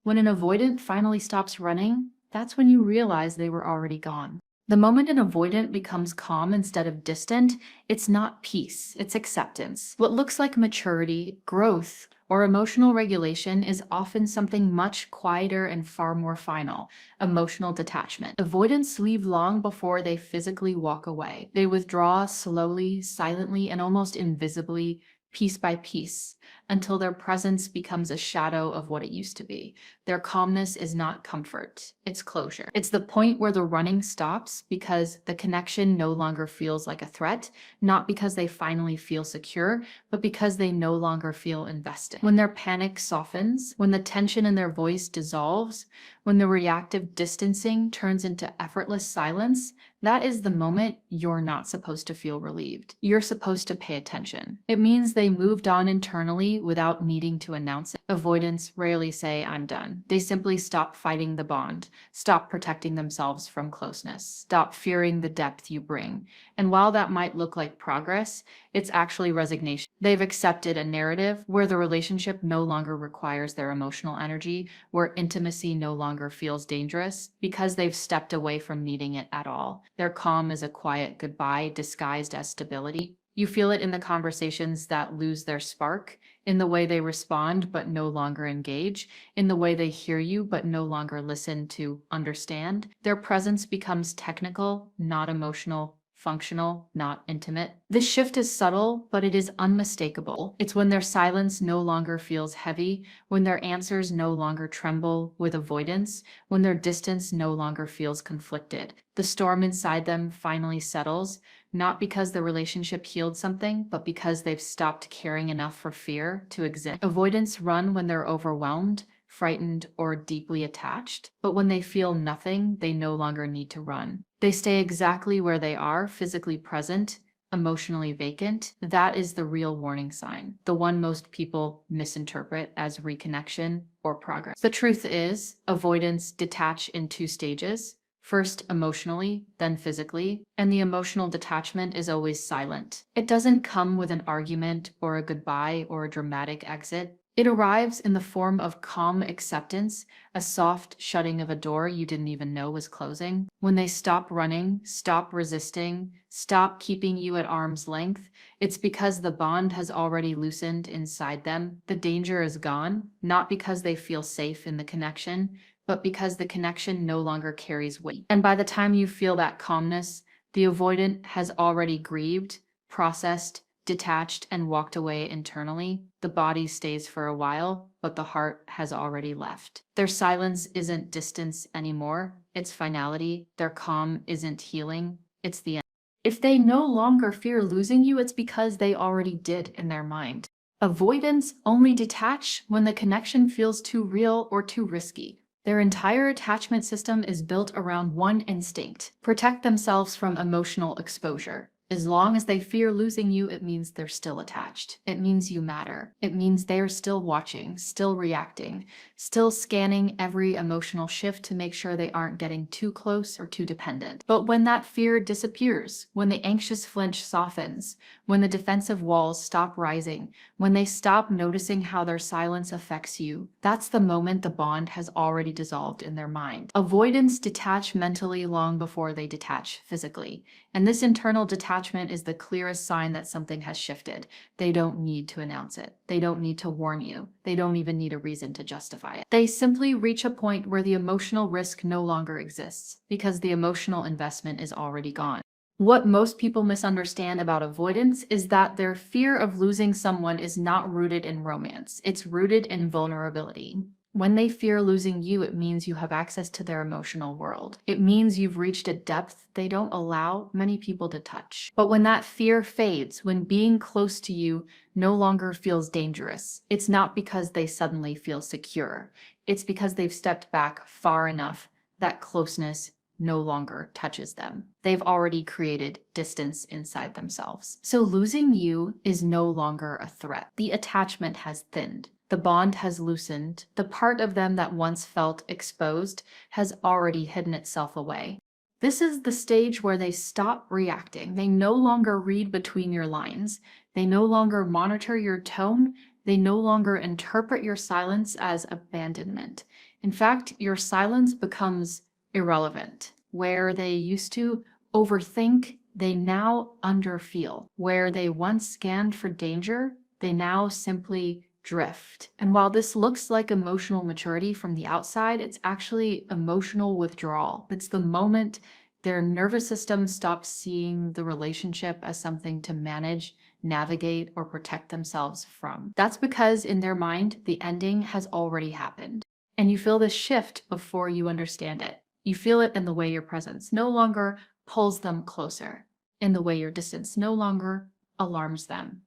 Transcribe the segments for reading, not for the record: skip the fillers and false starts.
When an avoidant finally stops running, that's when you realize they were already gone. The moment an avoidant becomes calm instead of distant, it's not peace, it's acceptance. What looks like maturity, growth, or emotional regulation is often something much quieter and far more final: emotional detachment. Avoidants leave long before they physically walk away. They withdraw slowly, silently, and almost invisibly, piece by piece, until their presence becomes a shadow of what it used to be. Their calmness is not comfort, it's closure. It's the point where the running stops because the connection no longer feels like a threat, not because they finally feel secure, but because they no longer feel invested. When their panic softens, when the tension in their voice dissolves, when the reactive distancing turns into effortless silence, that is the moment you're not supposed to feel relieved. You're supposed to pay attention. It means they moved on internally without needing to announce it. Avoidants rarely say, "I'm done." They simply stop fighting the bond, stop protecting themselves from closeness, stop fearing the depth you bring. And while that might look like progress, it's actually resignation. They've accepted a narrative where the relationship no longer requires their emotional energy, where intimacy no longer feels dangerous, because they've stepped away from needing it at all. Their calm is a quiet goodbye disguised as stability. You feel it in the conversations that lose their spark, in the way they respond but no longer engage, in the way they hear you but no longer listen to understand. Their presence becomes technical, not emotional, functional, not intimate. This shift is subtle, but it is unmistakable. It's when their silence no longer feels heavy, when their answers no longer tremble with avoidance, when their distance no longer feels conflicted. The storm inside them finally settles, not because the relationship healed something, but because they've stopped caring enough for fear to exist. Avoidants run when they're overwhelmed, frightened, or deeply attached, but when they feel nothing, they no longer need to run. They stay exactly where they are, physically present, emotionally vacant. That is the real warning sign, the one most people misinterpret as reconnection or progress. The truth is, avoidants detach in two stages. First emotionally, then physically, and the emotional detachment is always silent. It doesn't come with an argument or a goodbye or a dramatic exit. It arrives in the form of calm acceptance, a soft shutting of a door you didn't even know was closing. When they stop running, stop resisting, stop keeping you at arm's length, it's because the bond has already loosened inside them. The danger is gone, not because they feel safe in the connection, but because the connection no longer carries weight. And by the time you feel that calmness, the avoidant has already grieved, processed, detached, and walked away internally. The body stays for a while, but the heart has already left. Their silence isn't distance anymore, it's finality. Their calm isn't healing, it's the end. If they no longer fear losing you, it's because they already did in their mind. Avoidants only detach when the connection feels too real or too risky. Their entire attachment system is built around one instinct: protect themselves from emotional exposure. As long as they fear losing you, it means they're still attached. It means you matter. It means they're still watching, still reacting, still scanning every emotional shift to make sure they aren't getting too close or too dependent. But when that fear disappears, when the anxious flinch softens, when the defensive walls stop rising, when they stop noticing how their silence affects you, that's the moment the bond has already dissolved in their mind. Avoidants detach mentally long before they detach physically. And this internal detachment is the clearest sign that something has shifted. They don't need to announce it. They don't need to warn you. They don't even need a reason to justify it. They simply reach a point where the emotional risk no longer exists because the emotional investment is already gone. What most people misunderstand about avoidance is that their fear of losing someone is not rooted in romance. It's rooted in vulnerability. When they fear losing you, it means you have access to their emotional world. It means you've reached a depth they don't allow many people to touch. But when that fear fades, when being close to you no longer feels dangerous, it's not because they suddenly feel secure. It's because they've stepped back far enough that closeness no longer touches them. They've already created distance inside themselves. So losing you is no longer a threat. The attachment has thinned. The bond has loosened. The part of them that once felt exposed has already hidden itself away. This is the stage where they stop reacting. They no longer read between your lines. They no longer monitor your tone. They no longer interpret your silence as abandonment. In fact, your silence becomes irrelevant. Where they used to overthink, they now underfeel. Where they once scanned for danger, they now simply drift. And while this looks like emotional maturity from the outside, it's actually emotional withdrawal. It's the moment their nervous system stops seeing the relationship as something to manage, navigate, or protect themselves from. That's because in their mind, the ending has already happened. And you feel this shift before you understand it. You feel it in the way your presence no longer pulls them closer, in the way your distance no longer alarms them,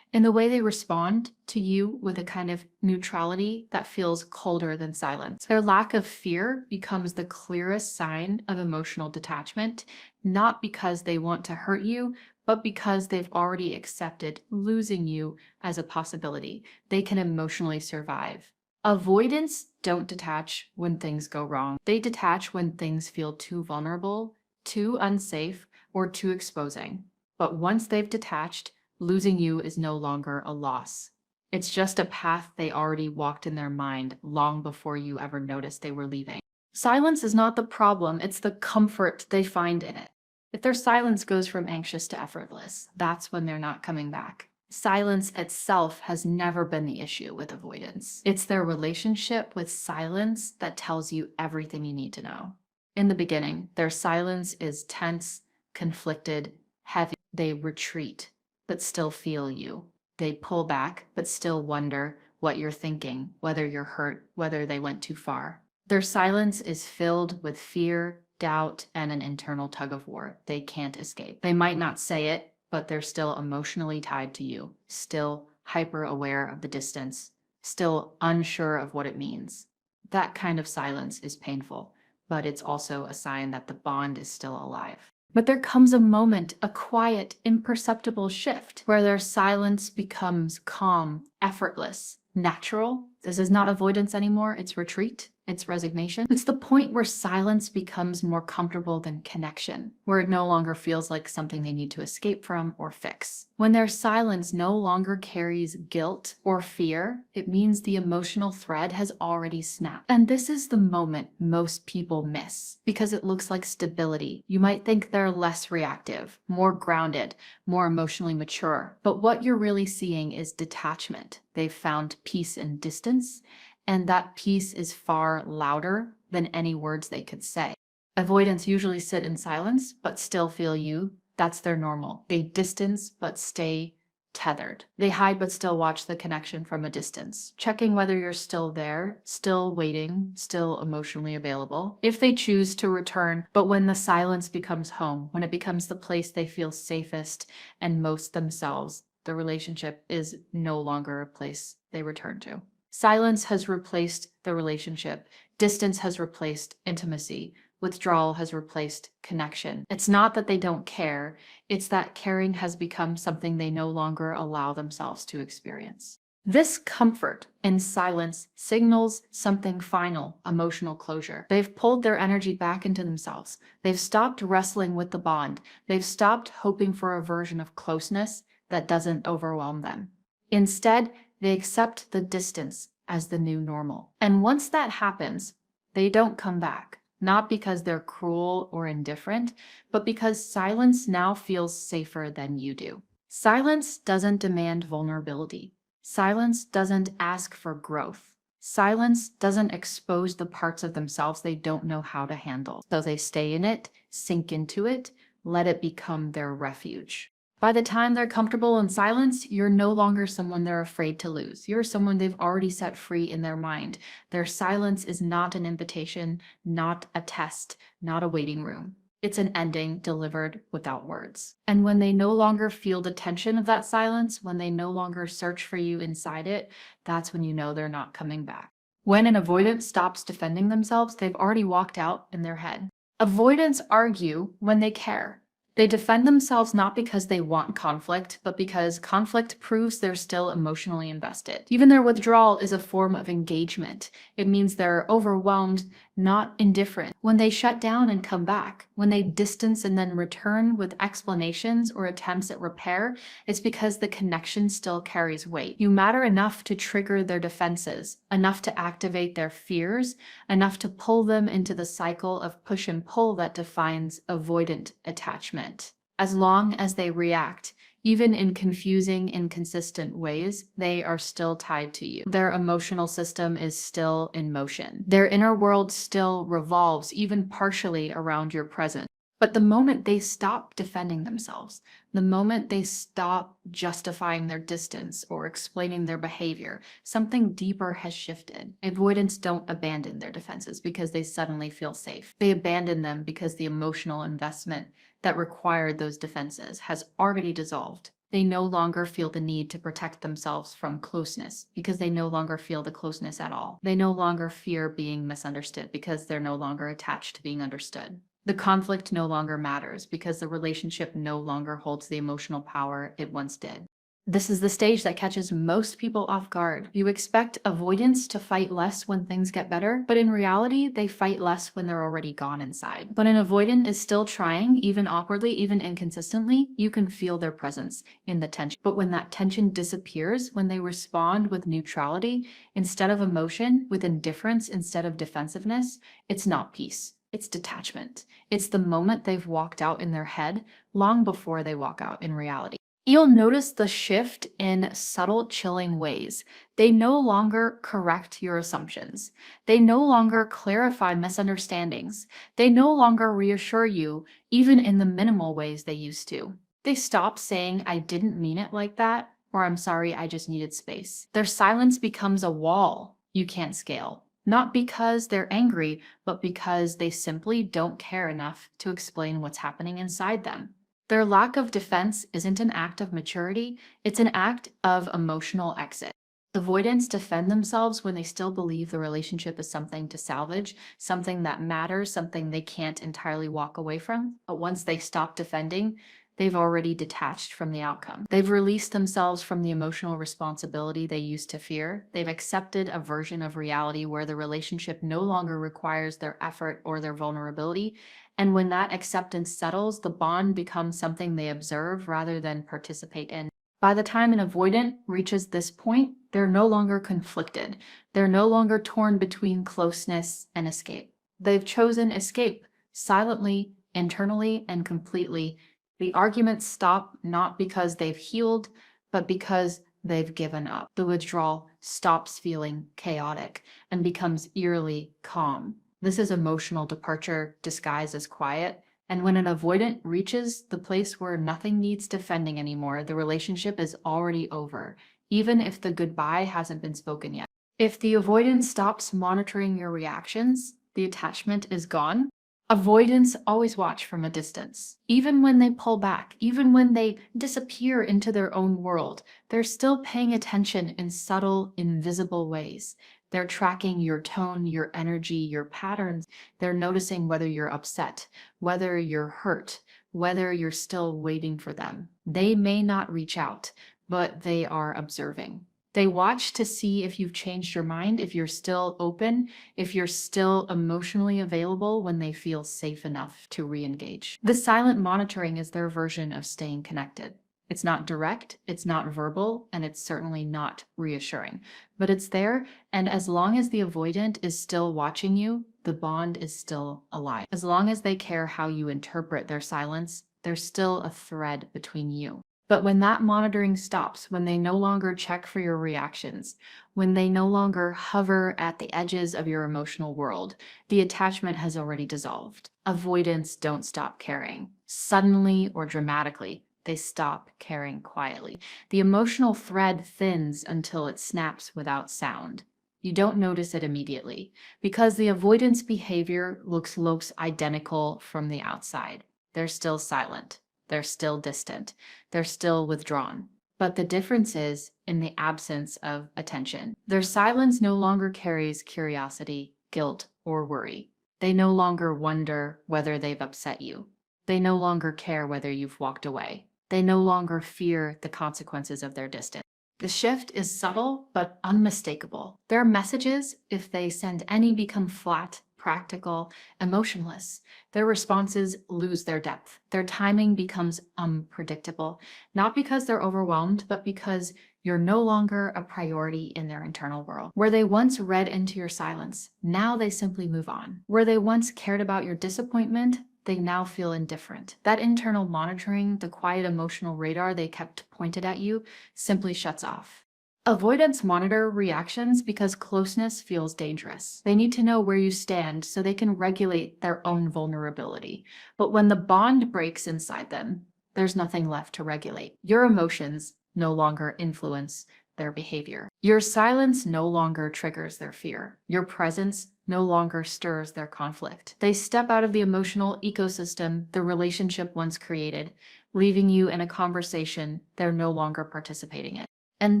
in the way they respond to you with a kind of neutrality that feels colder than silence. Their lack of fear becomes the clearest sign of emotional detachment, not because they want to hurt you, but because they've already accepted losing you as a possibility. They can emotionally survive. Avoidants don't detach when things go wrong. They detach when things feel too vulnerable, too unsafe, or too exposing. But once they've detached, losing you is no longer a loss. It's just a path they already walked in their mind long before you ever noticed they were leaving. Silence is not the problem, it's the comfort they find in it. If their silence goes from anxious to effortless, that's when they're not coming back. Silence itself has never been the issue with avoidance. It's their relationship with silence that tells you everything you need to know. In the beginning, their silence is tense, conflicted, heavy. They retreat, but still feel you. They pull back, but still wonder what you're thinking, whether you're hurt, whether they went too far. Their silence is filled with fear, doubt, and an internal tug of war they can't escape. They might not say it, but they're still emotionally tied to you, still hyper aware of the distance, still unsure of what it means. That kind of silence is painful, but it's also a sign that the bond is still alive. But there comes a moment, a quiet, imperceptible shift, where their silence becomes calm, effortless, natural. This is not avoidance anymore, it's retreat, it's resignation. It's the point where silence becomes more comfortable than connection, where it no longer feels like something they need to escape from or fix. When their silence no longer carries guilt or fear, it means the emotional thread has already snapped. And this is the moment most people miss, because it looks like stability. You might think they're less reactive, more grounded, more emotionally mature, but what you're really seeing is detachment. They've found peace in distance, and that peace is far louder than any words they could say. Avoidants usually sit in silence, but still feel you. That's their normal. They distance, but stay tethered. They hide, but still watch the connection from a distance, checking whether you're still there, still waiting, still emotionally available, if they choose to return. But when the silence becomes home, when it becomes the place they feel safest and most themselves, the relationship is no longer a place they return to. Silence has replaced the relationship. Distance has replaced intimacy. Withdrawal has replaced connection. It's not that they don't care, it's that caring has become something they no longer allow themselves to experience. This comfort in silence signals something final, emotional closure. They've pulled their energy back into themselves. They've stopped wrestling with the bond. They've stopped hoping for a version of closeness that doesn't overwhelm them. Instead, they accept the distance as the new normal. And once that happens, they don't come back. Not because they're cruel or indifferent, but because silence now feels safer than you do. Silence doesn't demand vulnerability. Silence doesn't ask for growth. Silence doesn't expose the parts of themselves they don't know how to handle. So they stay in it, sink into it, let it become their refuge. By the time they're comfortable in silence, you're no longer someone they're afraid to lose. You're someone they've already set free in their mind. Their silence is not an invitation, not a test, not a waiting room. It's an ending delivered without words. And when they no longer feel the tension of that silence, when they no longer search for you inside it, that's when you know they're not coming back. When an avoidant stops defending themselves, they've already walked out in their head. Avoidants argue when they care. They defend themselves not because they want conflict, but because conflict proves they're still emotionally invested. Even their withdrawal is a form of engagement. It means they're overwhelmed not indifferent. When they shut down and come back, when they distance and then return with explanations or attempts at repair, it's because the connection still carries weight. You matter enough to trigger their defenses, enough to activate their fears, enough to pull them into the cycle of push and pull that defines avoidant attachment. As long as they react, even in confusing, inconsistent ways, they are still tied to you. Their emotional system is still in motion. Their inner world still revolves, even partially, around your presence. But the moment they stop defending themselves, the moment they stop justifying their distance or explaining their behavior, something deeper has shifted. Avoidants don't abandon their defenses because they suddenly feel safe. They abandon them because the emotional investment that required those defenses has already dissolved. They no longer feel the need to protect themselves from closeness because they no longer feel the closeness at all. They no longer fear being misunderstood because they're no longer attached to being understood. The conflict no longer matters because the relationship no longer holds the emotional power it once did. This is the stage that catches most people off guard. You expect avoidants to fight less when things get better, but in reality, they fight less when they're already gone inside. But an avoidant is still trying, even awkwardly, even inconsistently. You can feel their presence in the tension. But when that tension disappears, when they respond with neutrality instead of emotion, with indifference instead of defensiveness, it's not peace. It's detachment. It's the moment they've walked out in their head long before they walk out in reality. You'll notice the shift in subtle, chilling ways. They no longer correct your assumptions. They no longer clarify misunderstandings. They no longer reassure you, even in the minimal ways they used to. They stop saying, "I didn't mean it like that," or "I'm sorry, I just needed space." Their silence becomes a wall you can't scale. Not because they're angry, but because they simply don't care enough to explain what's happening inside them. Their lack of defense isn't an act of maturity, it's an act of emotional exit. Avoidants defend themselves when they still believe the relationship is something to salvage, something that matters, something they can't entirely walk away from. But once they stop defending, they've already detached from the outcome. They've released themselves from the emotional responsibility they used to fear. They've accepted a version of reality where the relationship no longer requires their effort or their vulnerability. And when that acceptance settles, the bond becomes something they observe rather than participate in. By the time an avoidant reaches this point, they're no longer conflicted. They're no longer torn between closeness and escape. They've chosen escape silently, internally, and completely. The arguments stop not because they've healed, but because they've given up. The withdrawal stops feeling chaotic and becomes eerily calm. This is emotional departure disguised as quiet. And when an avoidant reaches the place where nothing needs defending anymore, the relationship is already over, even if the goodbye hasn't been spoken yet. If the avoidant stops monitoring your reactions, the attachment is gone. Avoidants always watch from a distance. Even when they pull back, even when they disappear into their own world, they're still paying attention in subtle, invisible ways. They're tracking your tone, your energy, your patterns. They're noticing whether you're upset, whether you're hurt, whether you're still waiting for them. They may not reach out, but they are observing. They watch to see if you've changed your mind, if you're still open, if you're still emotionally available when they feel safe enough to re-engage. The silent monitoring is their version of staying connected. It's not direct, it's not verbal, and it's certainly not reassuring. But it's there, and as long as the avoidant is still watching you, the bond is still alive. As long as they care how you interpret their silence, there's still a thread between you. But when that monitoring stops, when they no longer check for your reactions, when they no longer hover at the edges of your emotional world, the attachment has already dissolved. Avoidants don't stop caring. Suddenly or dramatically, they stop caring quietly. The emotional thread thins until it snaps without sound. You don't notice it immediately because the avoidance behavior looks identical from the outside. They're still silent. They're still distant. They're still withdrawn. But the difference is in the absence of attention. Their silence no longer carries curiosity, guilt, or worry. They no longer wonder whether they've upset you. They no longer care whether you've walked away. They no longer fear the consequences of their distance. The shift is subtle but unmistakable. Their messages, if they send any, become flat, practical, emotionless. Their responses lose their depth. Their timing becomes unpredictable, not because they're overwhelmed, but because you're no longer a priority in their internal world. Where they once read into your silence, now they simply move on. Where they once cared about your disappointment, they now feel indifferent. That internal monitoring, the quiet emotional radar they kept pointed at you, simply shuts off. Avoidants monitor reactions because closeness feels dangerous. They need to know where you stand so they can regulate their own vulnerability. But when the bond breaks inside them, there's nothing left to regulate. Your emotions no longer influence their behavior. Your silence no longer triggers their fear. Your presence no longer stirs their conflict. They step out of the emotional ecosystem the relationship once created, leaving you in a conversation they're no longer participating in. And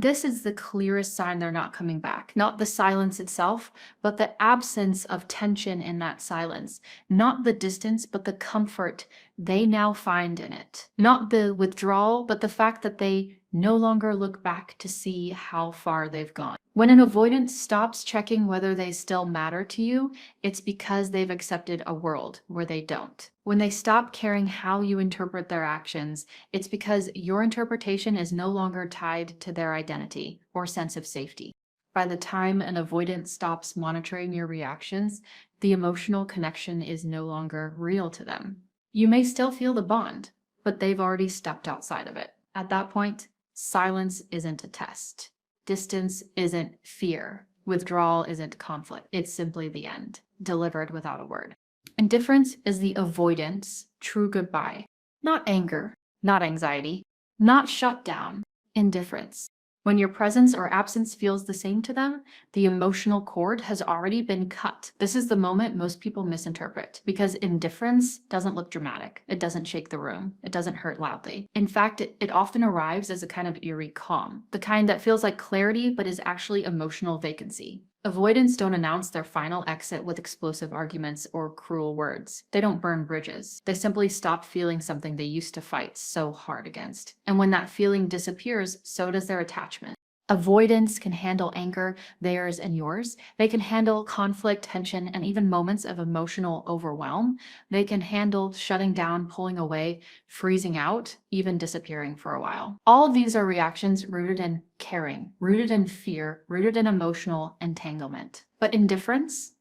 this is the clearest sign they're not coming back. Not the silence itself, but the absence of tension in that silence. Not the distance, but the comfort they now find in it. Not the withdrawal, but the fact that they no longer look back to see how far they've gone. When an avoidant stops checking whether they still matter to you, it's because they've accepted a world where they don't. When they stop caring how you interpret their actions, it's because your interpretation is no longer tied to their identity or sense of safety. By the time an avoidant stops monitoring your reactions, the emotional connection is no longer real to them. You may still feel the bond, but they've already stepped outside of it. At that point, silence isn't a test. Distance isn't fear. Withdrawal isn't conflict. It's simply the end, delivered without a word. Indifference is the avoidance, true goodbye. Not anger, not anxiety, not shut down. Indifference. When your presence or absence feels the same to them, the emotional cord has already been cut. This is the moment most people misinterpret because indifference doesn't look dramatic. It doesn't shake the room. It doesn't hurt loudly. In fact, it often arrives as a kind of eerie calm, the kind that feels like clarity but is actually emotional vacancy. Avoidants don't announce their final exit with explosive arguments or cruel words. They don't burn bridges. They simply stop feeling something they used to fight so hard against. And when that feeling disappears, so does their attachment. Avoidance can handle anger, theirs and yours. They can handle conflict, tension, and even moments of emotional overwhelm. They can handle shutting down, pulling away, freezing out, even disappearing for a while. All of these are reactions rooted in caring, rooted in fear, rooted in emotional entanglement. But indifference?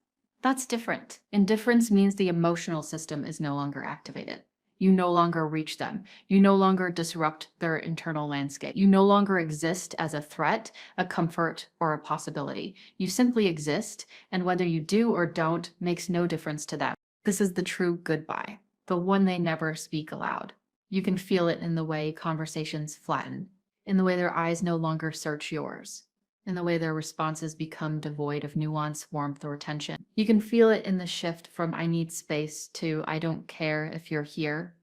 That's different. Indifference means the emotional system is no longer activated. You no longer reach them. You no longer disrupt their internal landscape. You no longer exist as a threat, a comfort, or a possibility. You simply exist, and whether you do or don't makes no difference to them. This is the true goodbye, the one they never speak aloud. You can feel it in the way conversations flatten, in the way their eyes no longer search yours, in the way their responses become devoid of nuance, warmth, or tension. You can feel it in the shift from I need space to I don't care if you're here.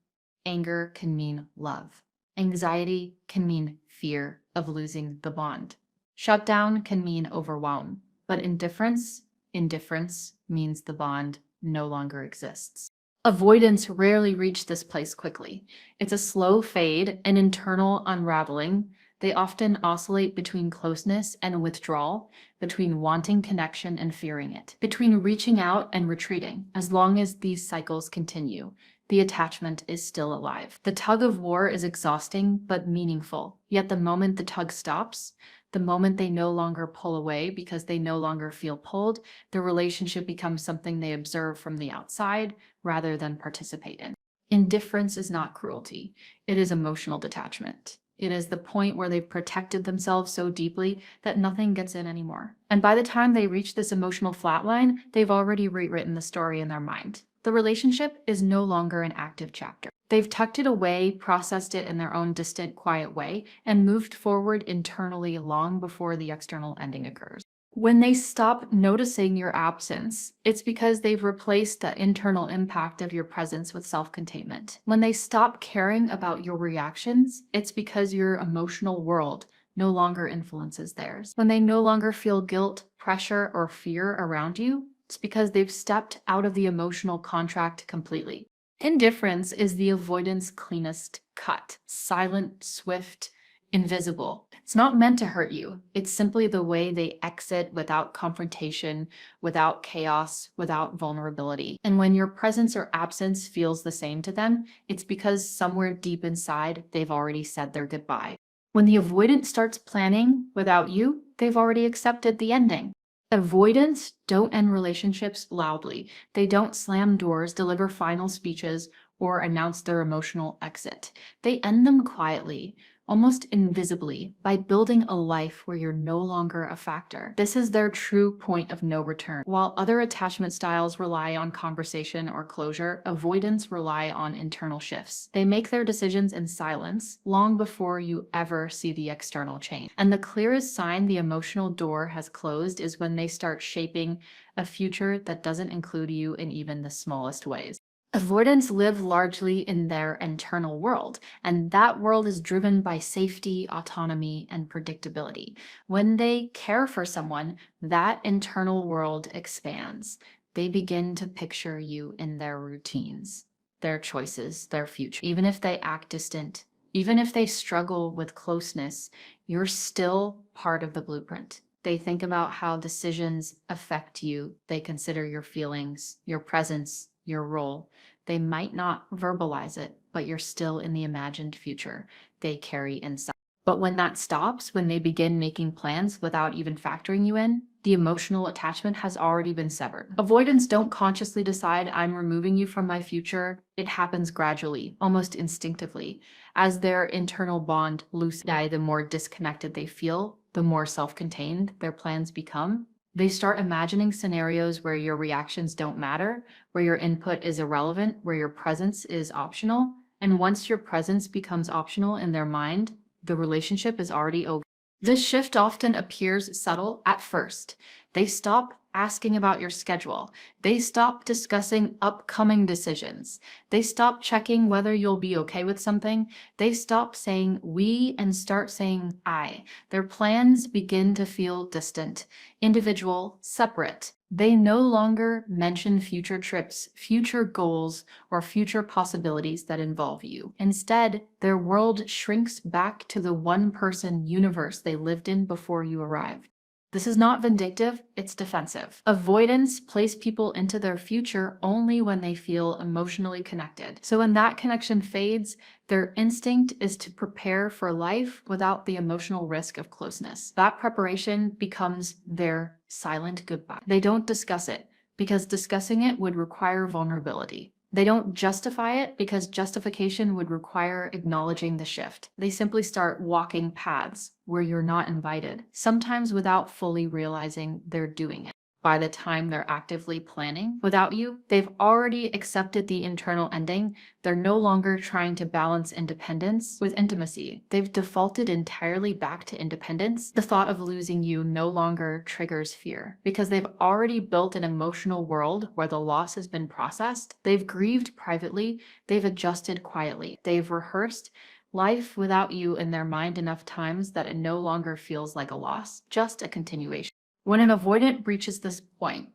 Anger can mean love. Anxiety can mean fear of losing the bond. Shutdown can mean overwhelm. But indifference means the bond no longer exists. Avoidants rarely reach this place quickly. It's a slow fade, an internal unraveling. They often oscillate between closeness and withdrawal, between wanting connection and fearing it, between reaching out and retreating. As long as these cycles continue, the attachment is still alive. The tug of war is exhausting but meaningful. Yet the moment the tug stops, the moment they no longer pull away because they no longer feel pulled, the relationship becomes something they observe from the outside rather than participate in. Indifference is not cruelty. It is emotional detachment. It is the point where they've protected themselves so deeply that nothing gets in anymore. And by the time they reach this emotional flatline, they've already rewritten the story in their mind. The relationship is no longer an active chapter. They've tucked it away, processed it in their own distant, quiet way, and moved forward internally long before the external ending occurs. When they stop noticing your absence, it's because they've replaced the internal impact of your presence with self-containment. When they stop caring about your reactions, it's because your emotional world no longer influences theirs. When they no longer feel guilt, pressure, or fear around you, it's because they've stepped out of the emotional contract completely. Indifference is the avoidance cleanest cut. Silent, swift, invisible. It's not meant to hurt you. It's simply the way they exit without confrontation, without chaos, without vulnerability. And when your presence or absence feels the same to them, it's because somewhere deep inside, they've already said their goodbye. When the avoidant starts planning without you, they've already accepted the ending. Avoidants don't end relationships loudly. They don't slam doors, deliver final speeches, or announce their emotional exit. They end them quietly, almost invisibly, by building a life where you're no longer a factor. This is their true point of no return. While other attachment styles rely on conversation or closure, avoidants rely on internal shifts. They make their decisions in silence long before you ever see the external change. And the clearest sign the emotional door has closed is when they start shaping a future that doesn't include you in even the smallest ways. Avoidants live largely in their internal world, and that world is driven by safety, autonomy, and predictability. When they care for someone, that internal world expands. They begin to picture you in their routines, their choices, their future. Even if they act distant, even if they struggle with closeness, you're still part of the blueprint. They think about how decisions affect you. They consider your feelings, your presence, your role. They might not verbalize it, but you're still in the imagined future they carry inside. But when that stops, when they begin making plans without even factoring you in, the emotional attachment has already been severed. Avoidants don't consciously decide, I'm removing you from my future. It happens gradually, almost instinctively. As their internal bond loosens, the more disconnected they feel, the more self-contained their plans become. They start imagining scenarios where your reactions don't matter, where your input is irrelevant, where your presence is optional. And once your presence becomes optional in their mind, the relationship is already over. This shift often appears subtle at first. They stop asking about your schedule. They stop discussing upcoming decisions. They stop checking whether you'll be okay with something. They stop saying we and start saying I. Their plans begin to feel distant, individual, separate. They no longer mention future trips, future goals, or future possibilities that involve you. Instead, their world shrinks back to the one-person universe they lived in before you arrived. This is not vindictive, it's defensive. Avoidants place people into their future only when they feel emotionally connected. So when that connection fades, their instinct is to prepare for life without the emotional risk of closeness. That preparation becomes their silent goodbye. They don't discuss it, because discussing it would require vulnerability. They don't justify it because justification would require acknowledging the shift. They simply start walking paths where you're not invited, sometimes without fully realizing they're doing it. By the time they're actively planning without you, they've already accepted the internal ending. They're no longer trying to balance independence with intimacy. They've defaulted entirely back to independence. The thought of losing you no longer triggers fear because they've already built an emotional world where the loss has been processed. They've grieved privately. They've adjusted quietly. They've rehearsed life without you in their mind enough times that it no longer feels like a loss, just a continuation. When an avoidant reaches this point,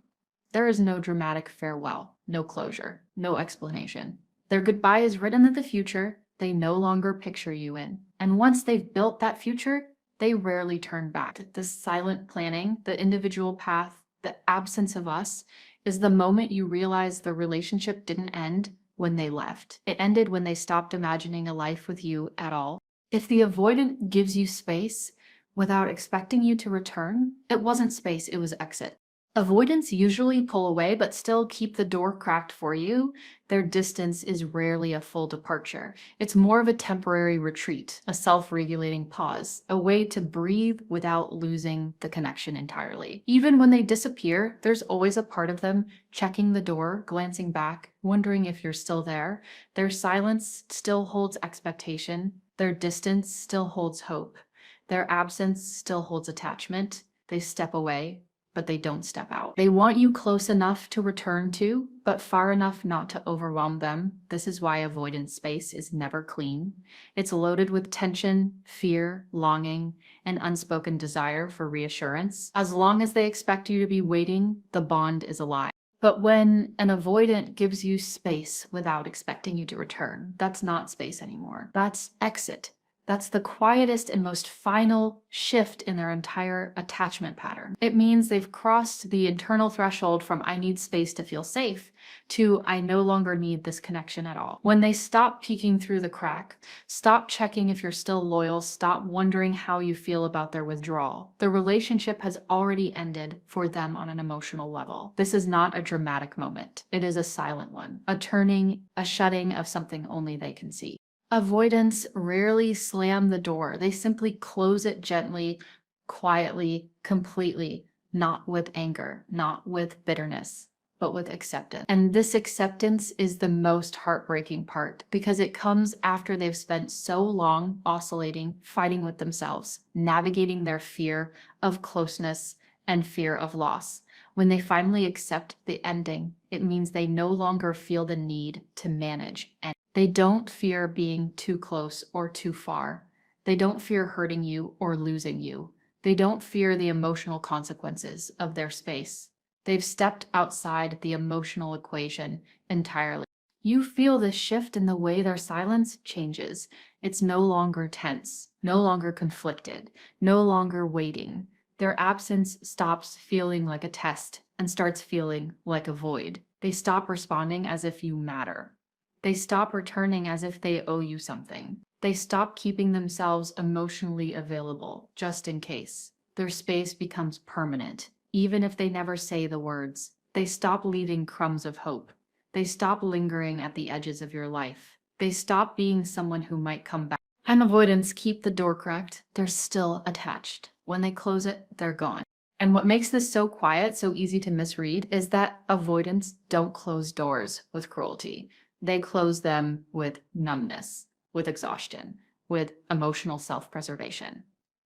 there is no dramatic farewell, no closure, no explanation. Their goodbye is written in the future they no longer picture you in. And once they've built that future, they rarely turn back. This silent planning, the individual path, the absence of us, is the moment you realize the relationship didn't end when they left. It ended when they stopped imagining a life with you at all. If the avoidant gives you space without expecting you to return, it wasn't space, it was exit. Avoidants usually pull away but still keep the door cracked for you. Their distance is rarely a full departure. It's more of a temporary retreat, a self-regulating pause, a way to breathe without losing the connection entirely. Even when they disappear, there's always a part of them checking the door, glancing back, wondering if you're still there. Their silence still holds expectation. Their distance still holds hope. Their absence still holds attachment. They step away, but they don't step out. They want you close enough to return to, but far enough not to overwhelm them. This is why avoidance space is never clean. It's loaded with tension, fear, longing, and unspoken desire for reassurance. As long as they expect you to be waiting, the bond is alive. But when an avoidant gives you space without expecting you to return, that's not space anymore. That's exit. That's the quietest and most final shift in their entire attachment pattern. It means they've crossed the internal threshold from I need space to feel safe to I no longer need this connection at all. When they stop peeking through the crack, stop checking if you're still loyal, stop wondering how you feel about their withdrawal, the relationship has already ended for them on an emotional level. This is not a dramatic moment. It is a silent one, a turning, a shutting of something only they can see. Avoidants rarely slam the door. They simply close it gently, quietly, completely, not with anger, not with bitterness, but with acceptance. And this acceptance is the most heartbreaking part because it comes after they've spent so long oscillating, fighting with themselves, navigating their fear of closeness and fear of loss. When they finally accept the ending, it means they no longer feel the need to manage and they don't fear being too close or too far. They don't fear hurting you or losing you. They don't fear the emotional consequences of their space. They've stepped outside the emotional equation entirely. You feel the shift in the way their silence changes. It's no longer tense, no longer conflicted, no longer waiting. Their absence stops feeling like a test and starts feeling like a void. They stop responding as if you matter. They stop returning as if they owe you something. They stop keeping themselves emotionally available, just in case. Their space becomes permanent, even if they never say the words. They stop leaving crumbs of hope. They stop lingering at the edges of your life. They stop being someone who might come back. And avoidants keep the door cracked. They're still attached. When they close it, they're gone. And what makes this so quiet, so easy to misread, is that avoidants don't close doors with cruelty. They close them with numbness, with exhaustion, with emotional self-preservation.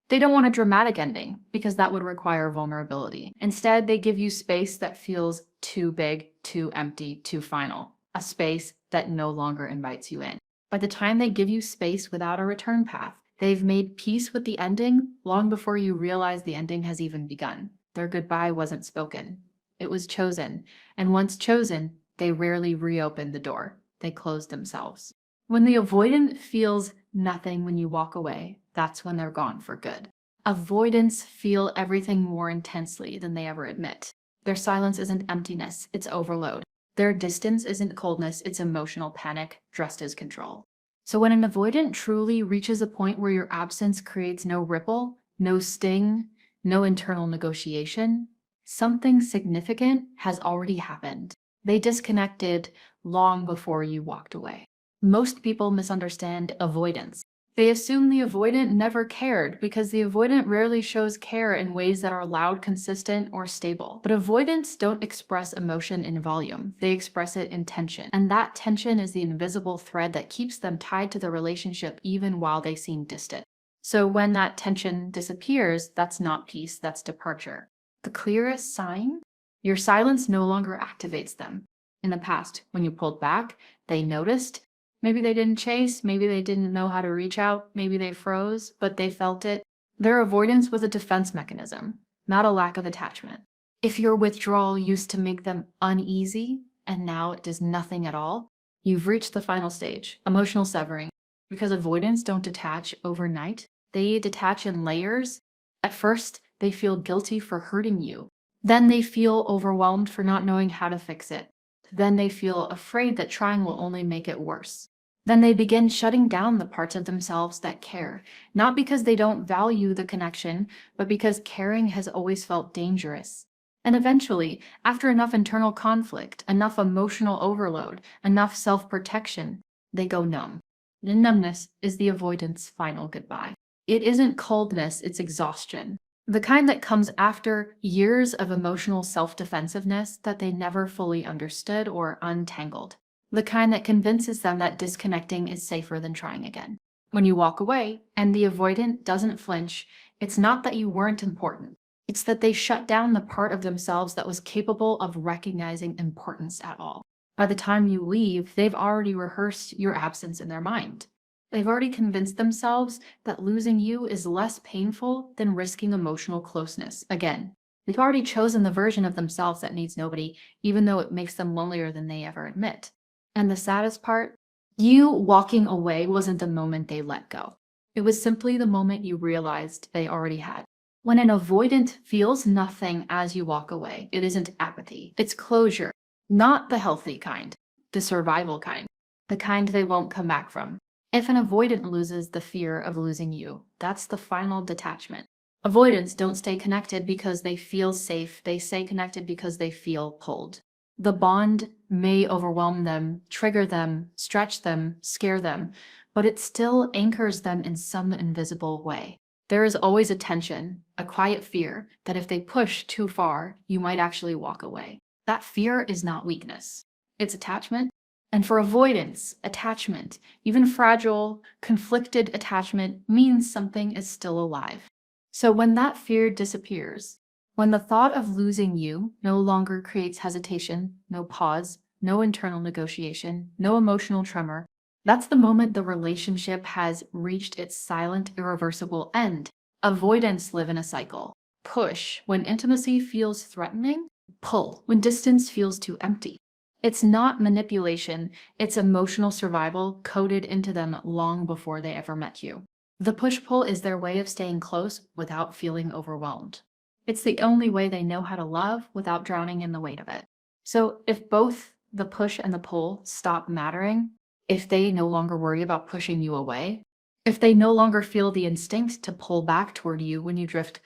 They don't want a dramatic ending because that would require vulnerability. Instead, they give you space that feels too big, too empty, too final. A space that no longer invites you in. By the time they give you space without a return path, they've made peace with the ending long before you realize the ending has even begun. Their goodbye wasn't spoken. It was chosen. And once chosen, they rarely reopen the door. They close themselves. When the avoidant feels nothing when you walk away, that's when they're gone for good. Avoidants feel everything more intensely than they ever admit. Their silence isn't emptiness, it's overload. Their distance isn't coldness, it's emotional panic dressed as control. So when an avoidant truly reaches a point where your absence creates no ripple, no sting, no internal negotiation, something significant has already happened. They disconnected long before you walked away. Most people misunderstand avoidance. They assume the avoidant never cared because the avoidant rarely shows care in ways that are loud, consistent, or stable. But avoidants don't express emotion in volume. They express it in tension. And that tension is the invisible thread that keeps them tied to the relationship even while they seem distant. So when that tension disappears, that's not peace, that's departure. The clearest sign? Your silence no longer activates them. In the past, when you pulled back, they noticed. Maybe they didn't chase, maybe they didn't know how to reach out, maybe they froze, but they felt it. Their avoidance was a defense mechanism, not a lack of attachment. If your withdrawal used to make them uneasy, and now it does nothing at all, you've reached the final stage, emotional severing. Because avoidants don't detach overnight, they detach in layers. At first, they feel guilty for hurting you. Then they feel overwhelmed for not knowing how to fix it. Then they feel afraid that trying will only make it worse. Then they begin shutting down the parts of themselves that care, not because they don't value the connection, but because caring has always felt dangerous. And eventually, after enough internal conflict, enough emotional overload, enough self-protection, they go numb. The numbness is the avoidant's final goodbye. It isn't coldness, it's exhaustion. The kind that comes after years of emotional self-defensiveness that they never fully understood or untangled. The kind that convinces them that disconnecting is safer than trying again. When you walk away and the avoidant doesn't flinch, it's not that you weren't important. It's that they shut down the part of themselves that was capable of recognizing importance at all. By the time you leave, they've already rehearsed your absence in their mind. They've already convinced themselves that losing you is less painful than risking emotional closeness again. They've already chosen the version of themselves that needs nobody, even though it makes them lonelier than they ever admit. And the saddest part, you walking away wasn't the moment they let go. It was simply the moment you realized they already had. When an avoidant feels nothing as you walk away, it isn't apathy, it's closure. Not the healthy kind, the survival kind, the kind they won't come back from. If an avoidant loses the fear of losing you, that's the final detachment. Avoidants don't stay connected because they feel safe, they stay connected because they feel pulled. The bond may overwhelm them, trigger them, stretch them, scare them, but it still anchors them in some invisible way. There is always a tension, a quiet fear that if they push too far, you might actually walk away. That fear is not weakness, it's attachment. And for avoidance, attachment, even fragile, conflicted attachment, means something is still alive. So when that fear disappears, when the thought of losing you no longer creates hesitation, no pause, no internal negotiation, no emotional tremor, that's the moment the relationship has reached its silent, irreversible end. Avoidants live in a cycle. Push when intimacy feels threatening, pull when distance feels too empty. It's not manipulation, it's emotional survival coded into them long before they ever met you. The push-pull is their way of staying close without feeling overwhelmed. It's the only way they know how to love without drowning in the weight of it. So if both the push and the pull stop mattering, if they no longer worry about pushing you away, if they no longer feel the instinct to pull back toward you when you drift,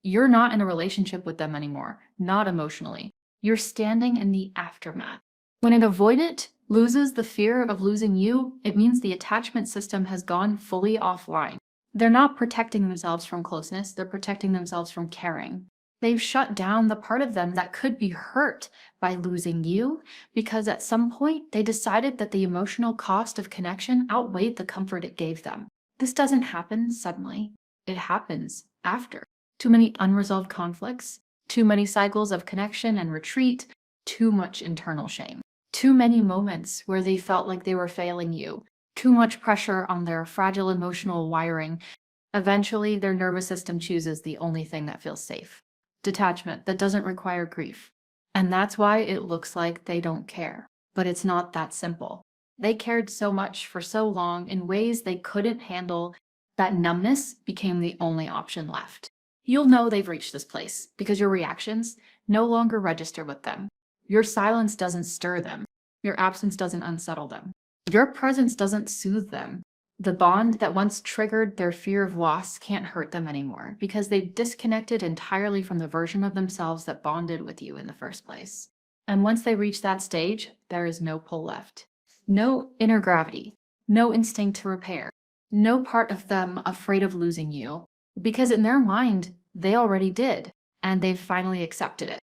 you're not in a relationship with them anymore, not emotionally. You're standing in the aftermath. When an avoidant loses the fear of losing you, it means the attachment system has gone fully offline. They're not protecting themselves from closeness, they're protecting themselves from caring. They've shut down the part of them that could be hurt by losing you because at some point they decided that the emotional cost of connection outweighed the comfort it gave them. This doesn't happen suddenly, it happens after. Too many unresolved conflicts, too many cycles of connection and retreat, too much internal shame. Too many moments where they felt like they were failing you, too much pressure on their fragile emotional wiring. Eventually, their nervous system chooses the only thing that feels safe. Detachment that doesn't require grief. And that's why it looks like they don't care. But it's not that simple. They cared so much for so long in ways they couldn't handle that numbness became the only option left. You'll know they've reached this place because your reactions no longer register with them. Your silence doesn't stir them. Your absence doesn't unsettle them. Your presence doesn't soothe them. The bond that once triggered their fear of loss can't hurt them anymore because they've disconnected entirely from the version of themselves that bonded with you in the first place. And once they reach that stage, there is no pull left. No inner gravity, no instinct to repair, no part of them afraid of losing you, because in their mind, they already did, and they've finally accepted it.